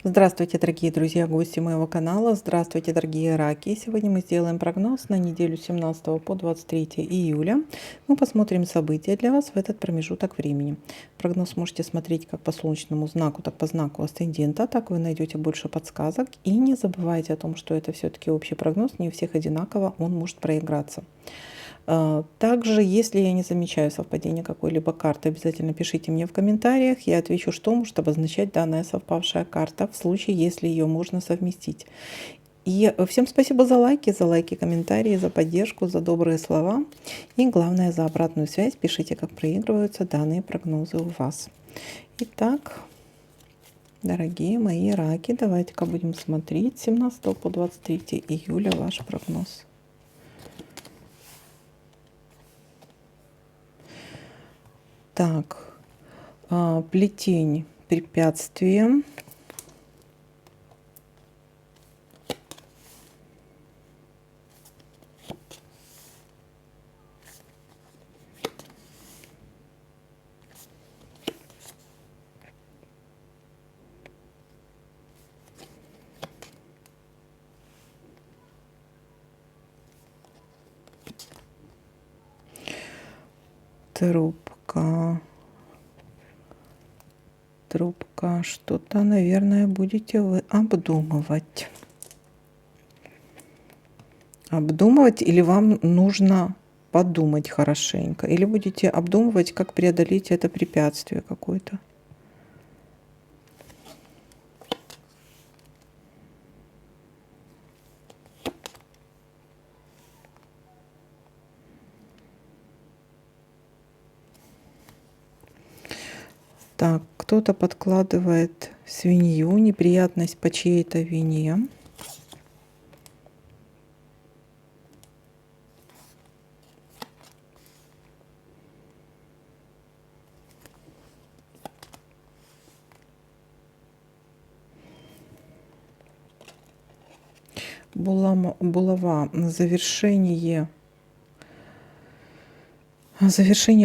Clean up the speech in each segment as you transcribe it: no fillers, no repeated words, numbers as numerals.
Здравствуйте, дорогие друзья, гости моего канала. Здравствуйте, дорогие раки. Сегодня мы сделаем прогноз на неделю с 17 по 23 июля. Мы посмотрим события для вас в этот промежуток времени. Прогноз можете смотреть как по солнечному знаку, так по знаку асцендента. Так вы найдете больше подсказок. И не забывайте о том, что это все-таки общий прогноз. Не у всех одинаково, он может проиграться. Также, если я не замечаю совпадения какой-либо карты, обязательно пишите мне в комментариях. Я отвечу, что может обозначать данная совпавшая карта в случае, если ее можно совместить. И всем спасибо за лайки, комментарии, за поддержку, за добрые слова. И главное, за обратную связь. Пишите, как проигрываются данные прогнозы у вас. Итак, дорогие мои раки, давайте-ка будем смотреть 17 по 23 июля ваш прогноз. Так, плетень препятствия. Трубка. Что-то, наверное, будете вы обдумывать. Обдумывать или вам нужно подумать хорошенько? Или будете обдумывать, как преодолеть это препятствие какое-то? Так, кто-то подкладывает свинью, неприятность по чьей-то вине. Булава, завершение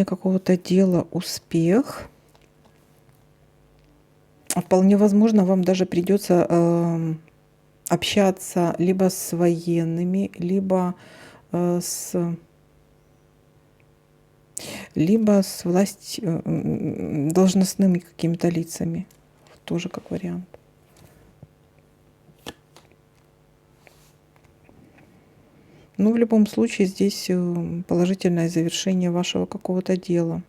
какого-то дела, успех. Вполне возможно, вам даже придется общаться либо с военными, либо с должностными какими-то лицами. Тоже как вариант. Ну, в любом случае, здесь положительное завершение вашего какого-то дела.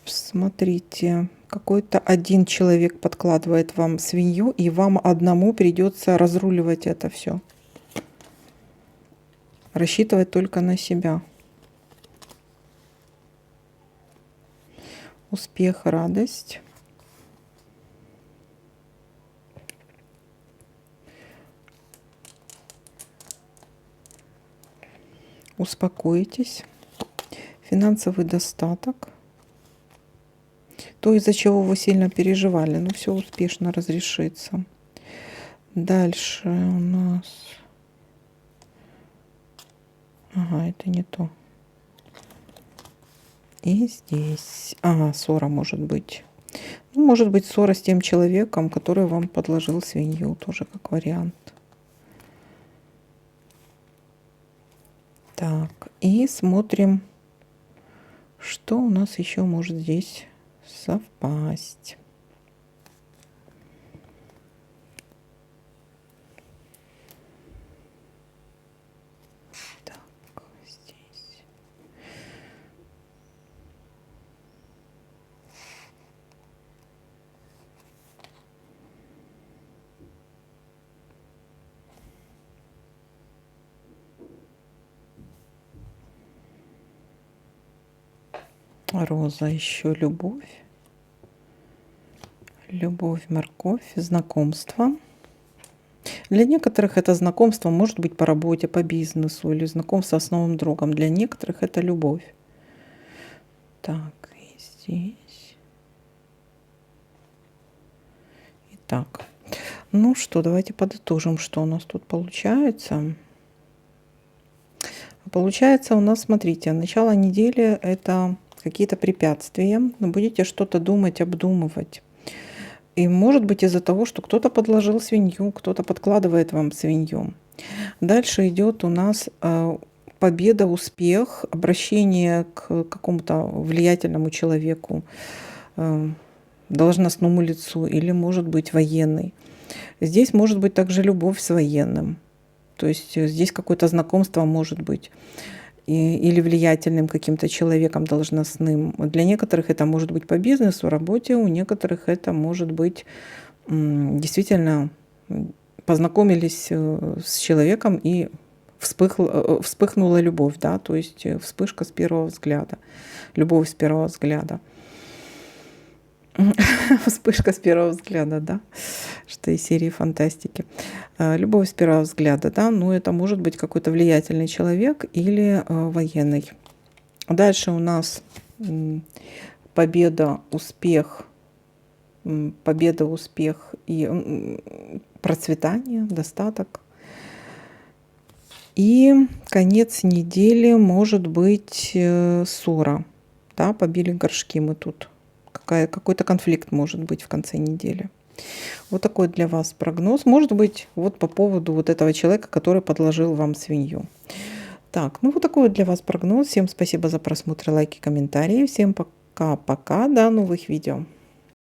Смотрите, какой-то один человек подкладывает вам свинью, и вам одному придется разруливать это все. Рассчитывать только на себя. Успех, радость. Успокойтесь. Финансовый достаток. То, из-за чего вы сильно переживали, но все успешно разрешится. Дальше у нас... Ага, это не то. И здесь... Ага, ссора может быть. Ну, может быть, ссора с тем человеком, который вам подложил свинью, тоже как вариант. Так, и смотрим, что у нас еще может здесь совпасть. Так, здесь. Роза, еще любовь. Любовь, морковь, знакомство. Для некоторых это знакомство может быть по работе, по бизнесу или знакомство с новым другом. Для некоторых это любовь. Так, и здесь. Итак, ну что, давайте подытожим, что у нас тут получается. Получается у нас, смотрите, начало недели — это какие-то препятствия, но будете что-то думать, обдумывать. И может быть из-за того, что кто-то подложил свинью, кто-то подкладывает вам свинью. Дальше идет у нас победа, успех, обращение к какому-то влиятельному человеку, должностному лицу или, может быть, военный. Здесь может быть также любовь с военным. То есть здесь какое-то знакомство может быть. Или влиятельным каким-то человеком должностным. Для некоторых это может быть по бизнесу, работе, у некоторых это может быть действительно познакомились с человеком и вспыхнула любовь, да, то есть вспышка с первого взгляда, любовь с первого взгляда. Вспышка с первого взгляда, да, что из серии фантастики. Любовь с первого взгляда, да, ну это может быть какой-то влиятельный человек или военный. Дальше у нас победа, успех и процветание, достаток. И конец недели может быть ссора, да, побили горшки мы тут. Какой-то конфликт может быть в конце недели. Вот такой для вас прогноз. Может быть, вот по поводу вот этого человека, который подложил вам свинью. Так, ну вот такой вот для вас прогноз. Всем спасибо за просмотр, лайки, комментарии. Всем пока-пока, до новых видео.